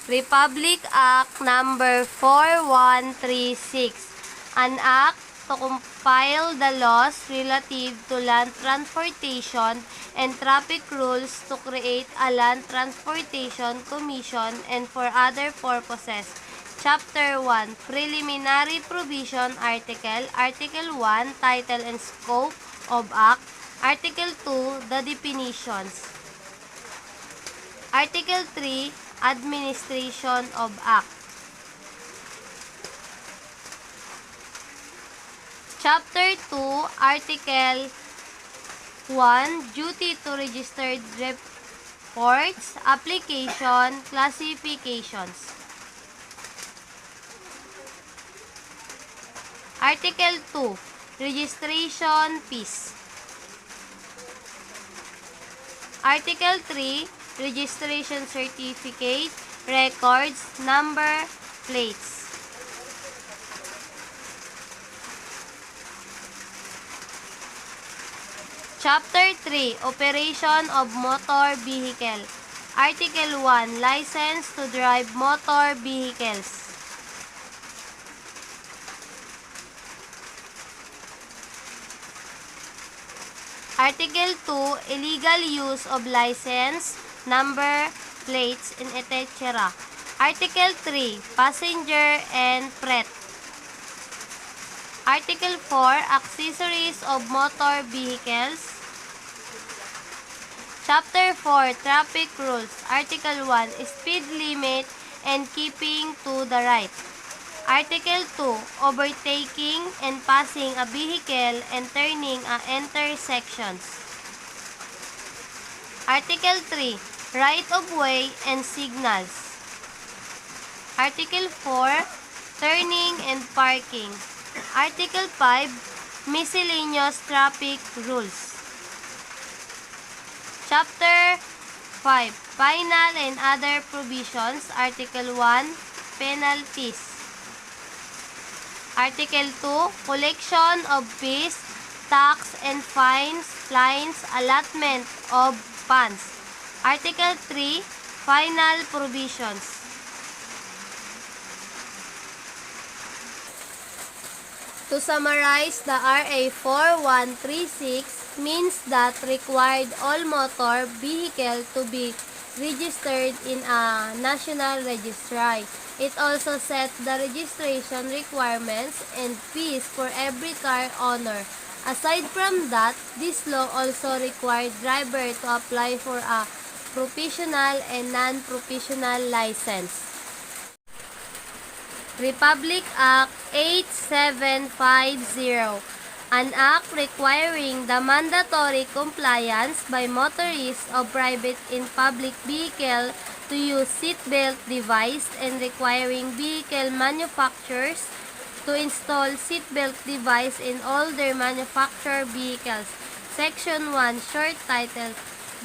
Republic Act Number 4136, an act to compile the laws relative to land transportation and traffic rules to create a land transportation commission and for other purposes. Chapter 1, Preliminary Provision Article, Article 1, Title and Scope of Act, Article 2, the definitions. Article 3, Administration of Act. Chapter 2, Article 1, Duty to Registered Reports, Application, Classifications. Article 2, Registration Fees. Article 3, Registration Certificate, Records, Number, Plates. Chapter 3, Operation of Motor Vehicle. Article 1, License to drive motor vehicles. Article 2, Illegal use of license, number, plates, and etc. Article 3, Passenger and Freight. Article 4, Accessories of motor vehicles. Chapter 4, Traffic Rules. Article 1, Speed limit and keeping to the right. Article 2, Overtaking and passing a vehicle and turning at intersections. Article 3, Right-of-way and signals. Article 4, Turning and parking. Article 5, Miscellaneous traffic rules. Chapter 5, Final and other provisions. Article 1, Penalties. Article 2, Collection of fees, tax and fines, allotment of funds. Article 3, Final provisions. To summarize, the RA 4136 means that required all motor vehicle to be registered in a national registry. It also sets the registration requirements and fees for every car owner. Aside from that, this law also required driver to apply for a professional and non-professional license. Republic Act 8750, an act requiring the mandatory compliance by motorists of private and public vehicle to use seatbelt device and requiring vehicle manufacturers to install seatbelt device in all their manufactured vehicles. Section 1, short title.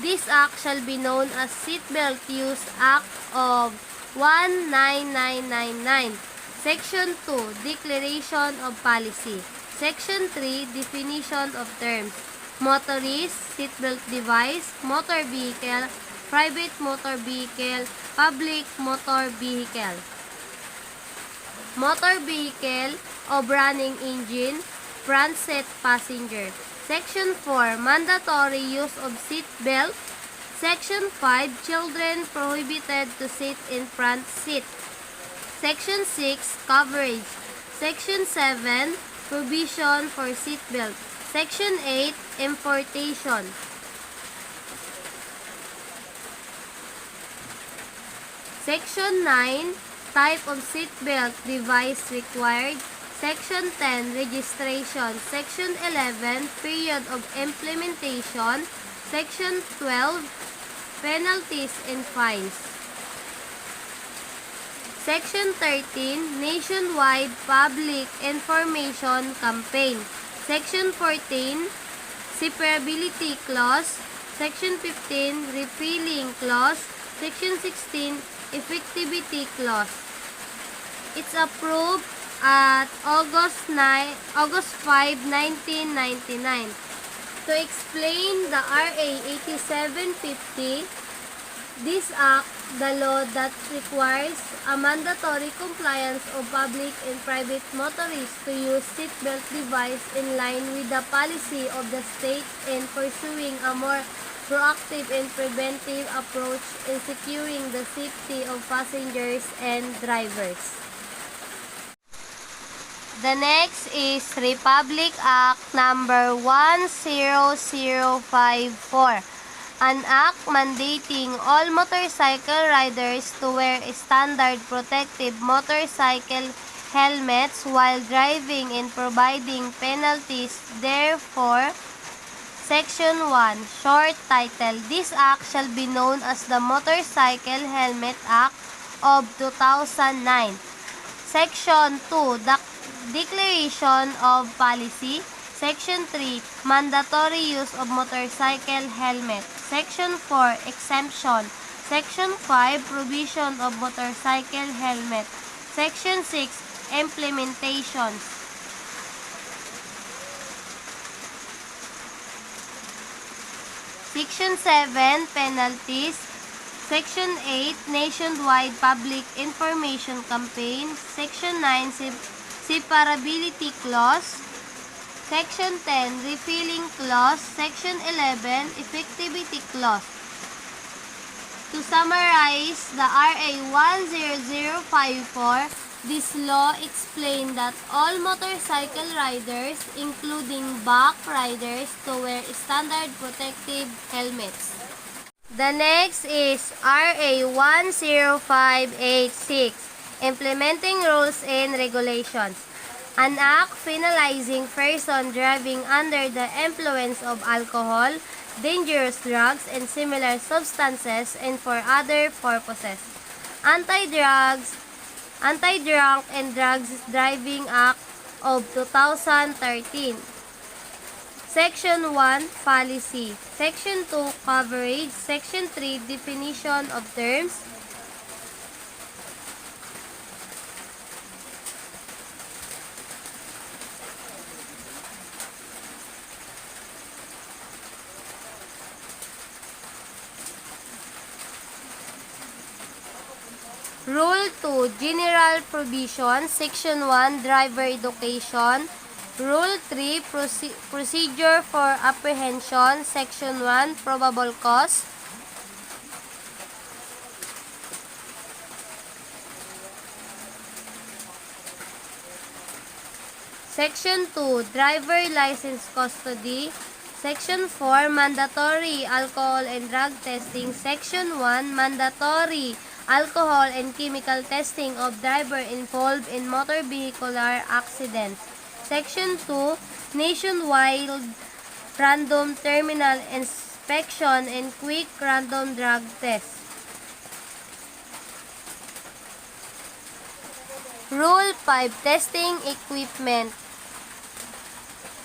This act shall be known as Seatbelt Use Act of 19999. Section 2, Declaration of Policy. Section 3, Definition of Terms. Motorist, seatbelt device, motor vehicle, private motor vehicle, public motor vehicle. Motor vehicle of running engine, front seat passenger. Section 4, Mandatory use of seat belt. Section 5, Children prohibited to sit in front seat. Section 6, Coverage. Section 7, Provision for seat belt. Section 8, Importation. Section 9, Type of seatbelt device required. Section 10, Registration. Section 11, Period of implementation. Section 12, Penalties and fines. Section 13, Nationwide Public Information Campaign. Section 14, Separability Clause. Section 15, Repealing Clause. Section 16, Effectivity Clause. It's approved at August 5, 1999. To explain the RA 8750, This act, the law that requires a mandatory compliance of public and private motorists to use seatbelt device in line with the policy of the state in pursuing a more proactive and preventive approach in securing the safety of passengers and drivers. The next is Republic Act number 10054. An act mandating all motorcycle riders to wear standard protective motorcycle helmets while driving and providing penalties therefore. Section 1, short title. This act shall be known as the Motorcycle Helmet Act of 2009. Section 2, the Declaration of Policy. Section 3, mandatory use of motorcycle helmet. Section 4, exemption. Section 5, provision of motorcycle helmet. Section 6, implementations. Section 7, penalties. Section 8, nationwide public information campaign. Section 9, separability clause. Section 10, refilling clause. Section 11, effectivity clause. To summarize the RA 10054, this law explained that all motorcycle riders, including back riders, to wear standard protective helmets. The next is RA 10586, implementing rules and regulations. An act penalizing person driving under the influence of alcohol, dangerous drugs, and similar substances and for other purposes. Anti-Drunk and Drugs Driving Act of 2013. Section 1, Policy. Section 2, Coverage. Section 3, Definition of Terms. Rule 2, General Provisions. Section 1, Driver Education. Rule 3, Procedure for Apprehension. Section 1, Probable Cause. Section 2, Driver License Custody. Section 4, Mandatory Alcohol and Drug Testing. Section 1, Mandatory Alcohol and Chemical Testing of driver involved in motor vehicular accidents. Section 2, Nationwide Random Terminal Inspection and Quick Random Drug Test. Rule 5, Testing Equipment.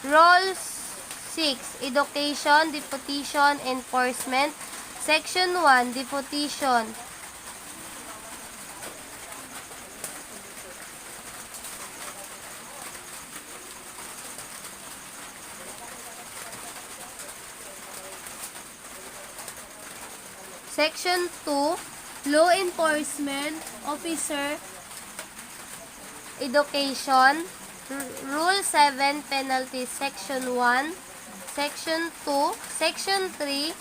Rule 6, Education, Deputation, Enforcement. Section 1, Deputation. Section 2, Law Enforcement Officer Education. Rule 7, Penalties. Section 1. Section 2. Section 3,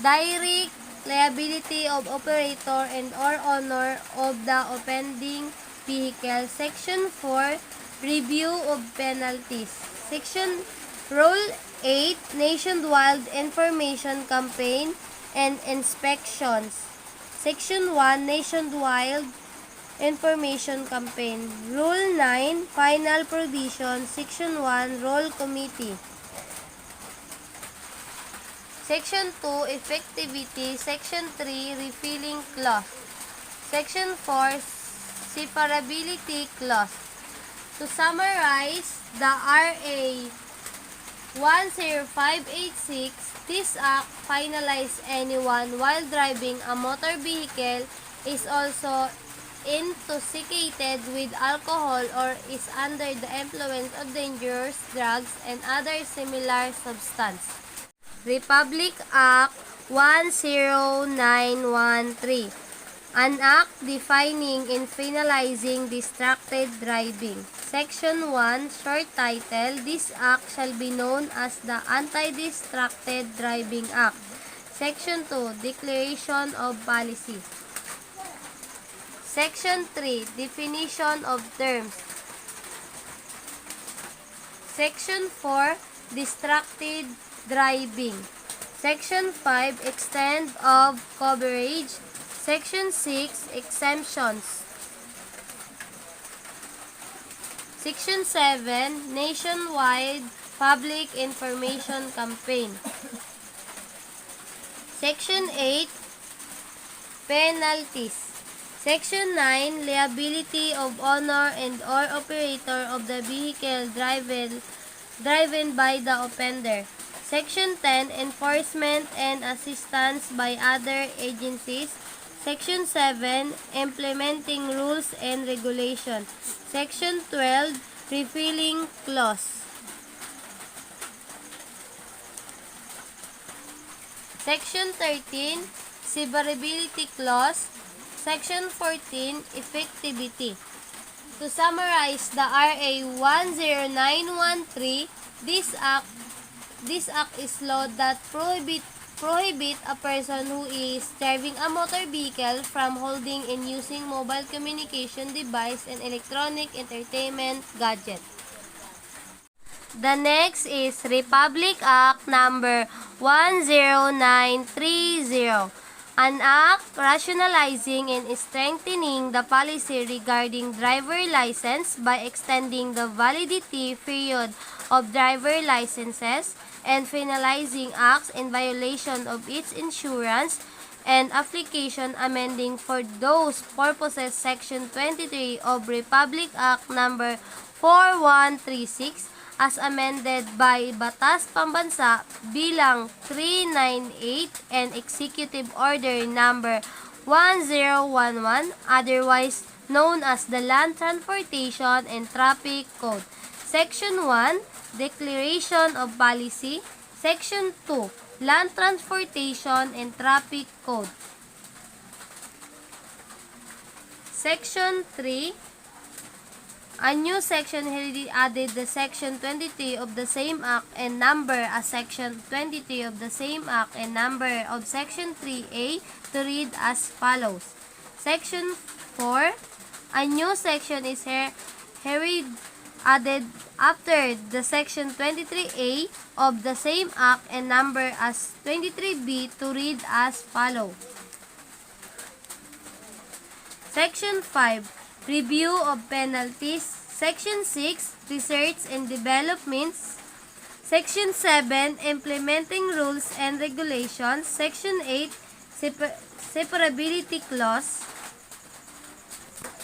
Direct Liability of Operator and or Owner of the Offending Vehicle. Section 4, Review of Penalties. Rule 8, Nationwide Information Campaign and Inspections. Section 1, Nationwide Information Campaign. Rule 9, Final Provision. Section 1, Roll Committee. Section 2, Effectivity. Section 3, Refilling Clause. Section 4, Separability Clause. To summarize, the RA 10586, this act penalizes anyone while driving a motor vehicle is also intoxicated with alcohol or is under the influence of dangerous drugs and other similar substance. Republic Act 10913. An act defining and finalizing distracted driving. Section 1, short title, this act shall be known as the Anti-Distracted Driving Act. Section 2, declaration of policy. Section 3, definition of terms. Section 4, distracted driving. Section 5, extent of coverage. Section 6, exemptions. Section 7, nationwide public information campaign. Section 8, penalties. Section 9, liability of owner and or operator of the vehicle driven by the offender. Section 10, enforcement and assistance by other agencies. Section 7, implementing rules and regulations. Section 12, repealing clause. Section 13, severability clause. Section 14, effectivity. To summarize the RA 10913, this act is law that prohibit a person who is driving a motor vehicle from holding and using mobile communication device and electronic entertainment gadget. The next is Republic Act number 10930. An act rationalizing and strengthening the policy regarding driver license by extending the validity period of driver licenses and finalizing acts in violation of its insurance and application amending for those purposes Section 23 of Republic Act number 4136 as amended by Batas Pambansa bilang 398 and Executive Order number 1011, otherwise known as the Land Transportation and Traffic Code. Section 1, Declaration of Policy. Section 2, Land Transportation and Traffic Code. Section 3, a new section added the Section 23 of the same Act and number as Section 23 of the same Act and number of Section 3A to read as follows. Section 4, a new section is added after the Section 23A of the same Act and number as 23B to read as follows. Section 5, review of penalties. Section 6, research and developments. Section 7, implementing rules and regulations. Section 8, separability clause.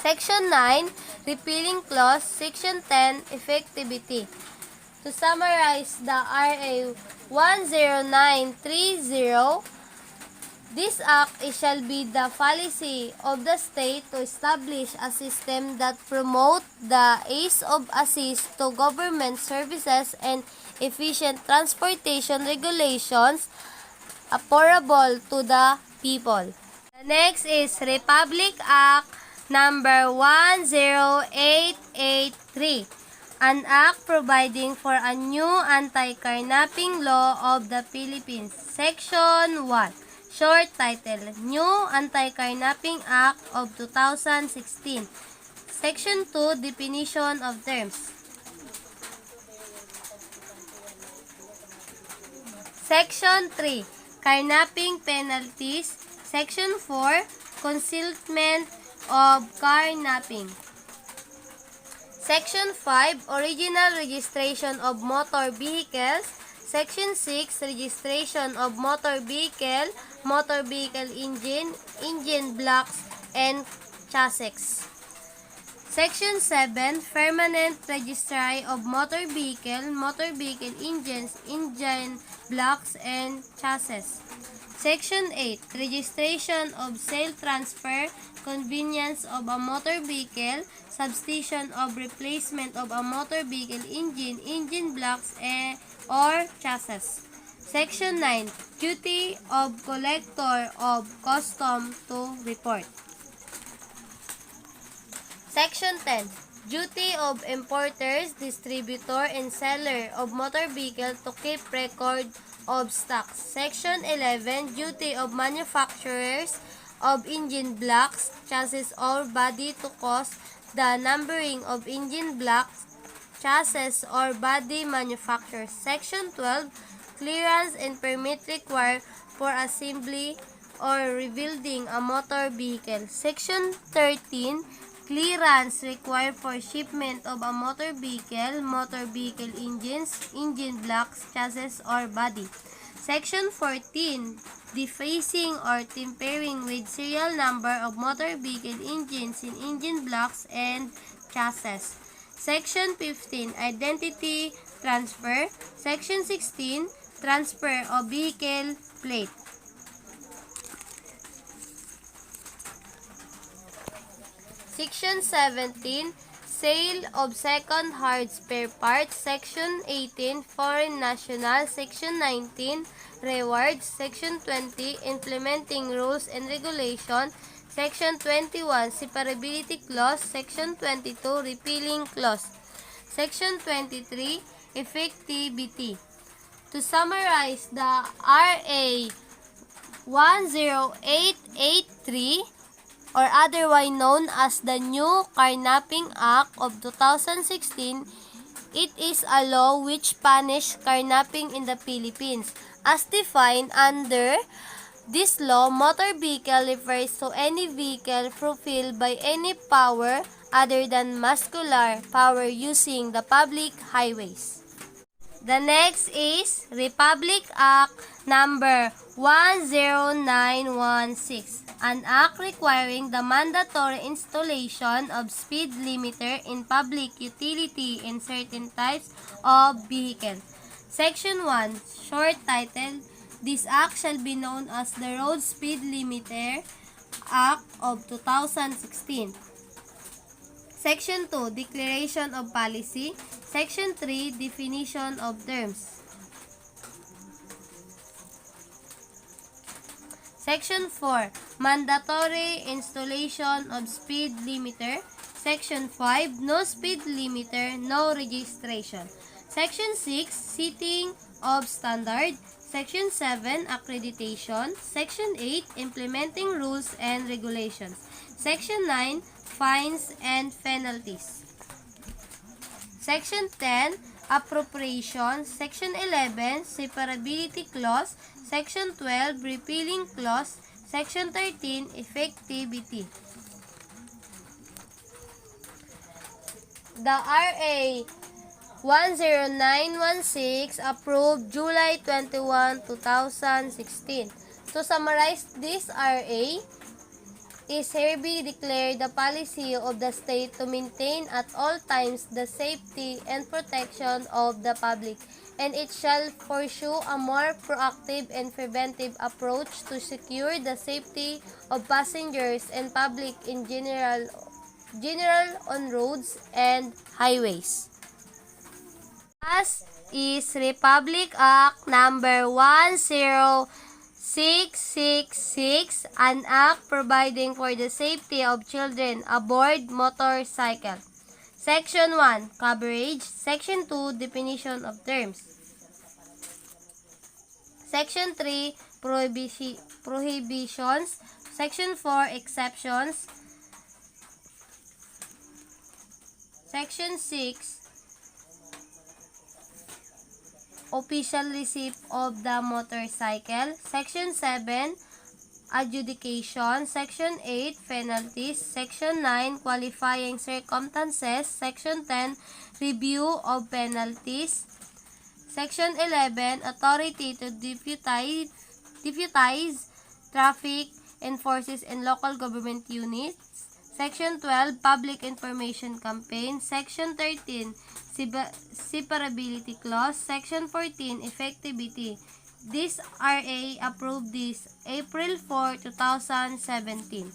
Section 9, repealing clause. Section 10, effectivity. To summarize the RA 10930, this act shall be the policy of the state to establish a system that promote the ease of access to government services and efficient transportation regulations affordable to the people. The next is Republic Act number 10883, an act providing for a new anti-carnapping law of the Philippines. Section 1, short title, New Anti-Carnapping Act of 2016. Section 2, definition of terms. Section 3, carnapping penalties. Section 4, concealment of carnapping. Section 5, original registration of motor vehicles. Section 6, registration of motor vehicle engine, engine blocks, and chassis. Section 7, permanent registry of motor vehicle engines, engine blocks, and chassis. Section 8, registration of sale transfer, convenience of a motor vehicle, substitution of replacement of a motor vehicle engine, engine blocks, or chassis. Section 9. Duty of collector of custom to report. Section 10. Duty of importers, distributor, and seller of motor vehicle to keep record of stocks. Section 11. Duty of manufacturers of engine blocks, chassis, or body to cause the numbering of engine blocks, chassis, or body manufacturers. Section 12. Clearance and permit required for assembly or rebuilding a motor vehicle. Section 13. Clearance required for shipment of a motor vehicle engines, engine blocks, chassis, or body. Section 14. Defacing or tampering with serial number of motor vehicle engines in engine blocks and chassis. Section 15. Identity transfer. Section 16. Transfer of vehicle plate. Section 17. Sale of second-hand spare parts. Section 18. Foreign national. Section 19. Rewards. Section 20. Implementing rules and regulations. Section 21. Separability clause. Section 22. Repealing clause. Section 23. Effectivity. To summarize, the RA 10883, or otherwise known as the New Carnapping Act of 2016, it is a law which punishes carnapping in the Philippines. As defined under this law, motor vehicle refers to any vehicle propelled by any power other than muscular power using the public highways. The next is Republic Act number 10916, an act requiring the mandatory installation of speed limiter in public utility in certain types of vehicle. Section 1, short title, this act shall be known as the Road Speed Limiter Act of 2016. Section 2, Declaration of Policy. Section 3, Definition of Terms. Section 4, Mandatory Installation of Speed Limiter. Section 5, No Speed Limiter, No Registration. Section 6, Setting of Standard. Section 7, Accreditation. Section 8, Implementing Rules and Regulations. Section 9, Fines and Penalties. Section 10, Appropriation. Section 11, Separability Clause. Section 12, Repealing Clause. Section 13, Effectivity. The RA 10916 approved July 21, 2016. To summarize, this RA is hereby declared the policy of the state to maintain at all times the safety and protection of the public, and it shall pursue a more proactive and preventive approach to secure the safety of passengers and public in general on roads and highways. As is Republic Act number 10666, an act providing for the safety of children aboard motorcycle. Section 1, Coverage. Section 2, Definition of Terms. Section 3, Prohibitions. Section 4, Exceptions. Section 6, Official receipt of the motorcycle. Section 7, Adjudication. Section 8, Penalties. Section 9, Qualifying Circumstances. Section 10, Review of Penalties. Section 11, Authority to deputize traffic enforcers and local government units. Section 12, Public Information Campaign. Section 13, Separability Clause. Section 14, Effectivity. This RA approved this April 4, 2017.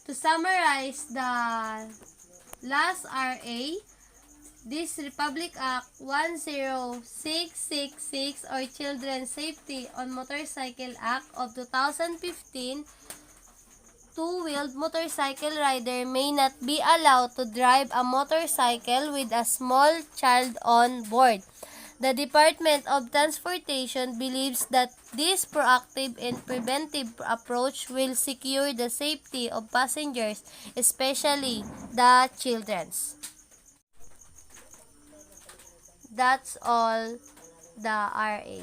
To summarize the last RA, This Republic Act 10666 or Children's Safety on Motorcycle Act of 2015, two-wheeled motorcycle rider may not be allowed to drive a motorcycle with a small child on board. The Department of Transportation believes that this proactive and preventive approach will secure the safety of passengers, especially the children's. That's all the RA.